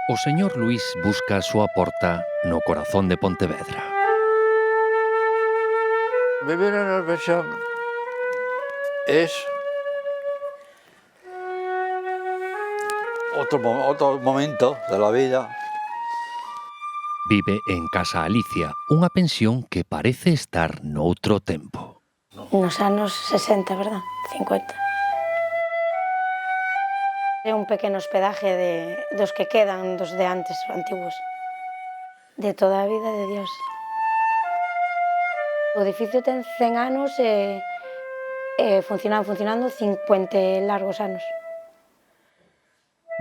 O señor Luís busca a súa porta no corazón de Pontevedra. Vivir en una pensión es otro momento de la vida. Vive en Casa Alicia, unha pensión que parece estar noutro tempo. Nos anos 60, verdad? 50. É un pequeno hospedaje dos que quedan, dos de antes, antiguos. De toda a vida de Dios. O edificio ten 100 anos e funcionando 50 e largos anos.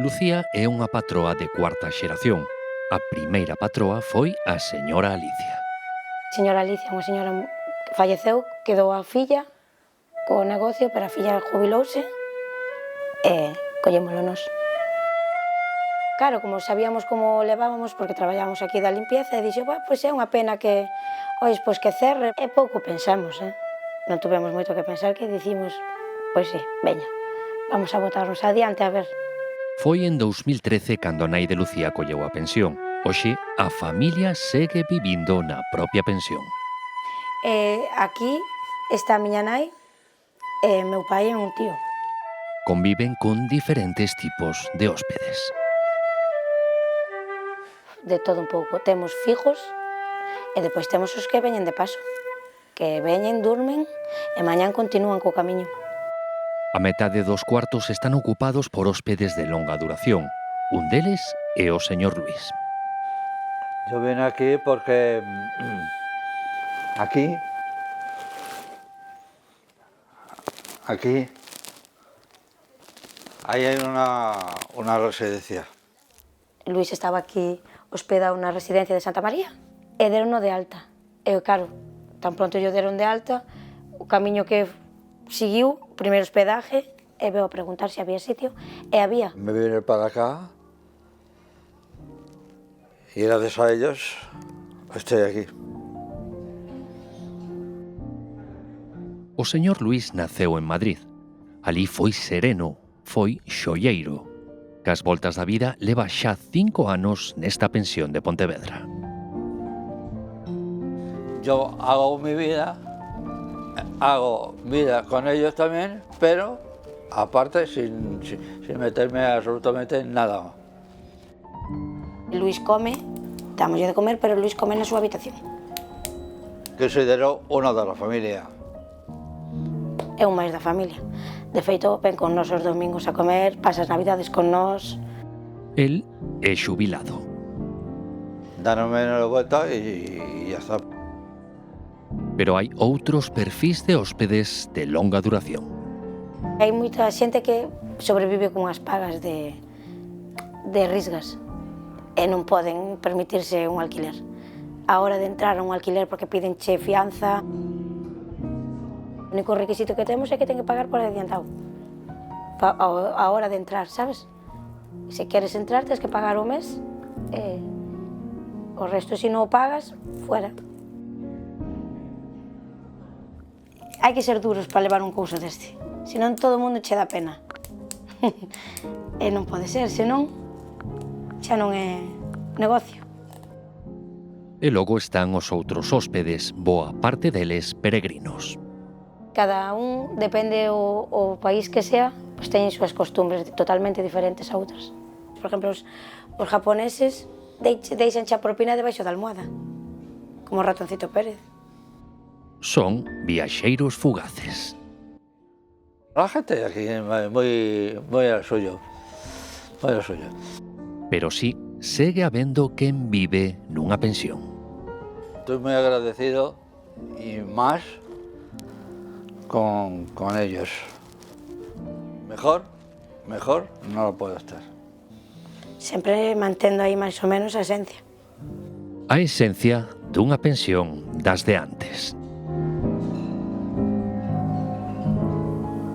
Lucía é unha patroa de cuarta xeración. A primeira patroa foi a señora Alicia. Señora Alicia, unha señora que falleceu, quedou a filla co negocio, pero a filla jubilouse e collémolo nós. Claro, como sabíamos como levábamos, porque traballábamos aquí da limpieza, e dixo, pois é unha pena que, pois que cerre. E pouco pensamos, non tuvemos moito que pensar, que dicimos, pois sí, veña, vamos a botarnos adiante a ver. Foi en 2013 cando a nai de Lucía colleu a pensión. Hoxe, a familia segue vivindo na propia pensión. Aquí está a miña nai e meu pai e un tío. Conviven con diferentes tipos de hóspedes. De todo un pouco. Temos fijos e depois temos os que veñen de paso, que veñen, durmen e mañán continúan co camiño. A metade dos cuartos están ocupados por hóspedes de longa duración. Un deles é o señor Luís. Yo vine aquí porque aquí ahí hay una residencia. Luís estaba aquí hospedado na residencia de Santa María e derono de alta. E claro, tan pronto yo deron de alta, o camiño que seguiu, o primeiro hospedaje, e veo a preguntar se había sitio, e había. Me vine para acá y gracias a ellos estoy aquí. O señor Luís naceu en Madrid. Alí foi sereno, foi xoieiro. Cas voltas da vida leva xa 5 anos nesta pensión de Pontevedra. Yo hago vida con ellos también, pero aparte sin meterme absolutamente en nada. Luís come, dámoslle de comer, pero Luís come na súa habitación. Considero uno de la familia. É un máis da familia. De feito, ven con nos os domingos a comer, pasa as navidades con nós. El é xubilado. Dándome la vuelta y ya está. Pero hai outros perfis de hóspedes de longa duración. Hai moita xente que sobrevive cunhas pagas de risgas e non poden permitirse un alquiler. A hora de entrar a un alquiler porque pídenche fianza, o único requisito que temos é que ten que pagar por adiantado a hora de entrar, sabes? Se queres entrar, tens que pagar o mes e o resto, se non o pagas, fuera. Hai que ser duros para levar un couso deste, senón todo o mundo che dá pena. E non pode ser, senón xa non é negocio. E logo están os outros hóspedes, boa parte deles peregrinos. Cada un, depende o país que sea, pois teñen súas costumbres totalmente diferentes a outras. Por exemplo, os japoneses deixan xa propina debaixo da almohada, como o Ratoncito Pérez. Son viaxeiros fugaces. La gente aquí es muy al suyo, muy al suyo. Pero sí, segue habendo quen vive nunha pensión. Estoy muy agradecido y más con ellos. Mejor no lo puedo estar. Sempre mantendo aí máis ou menos a esencia. A esencia dunha pensión das de antes.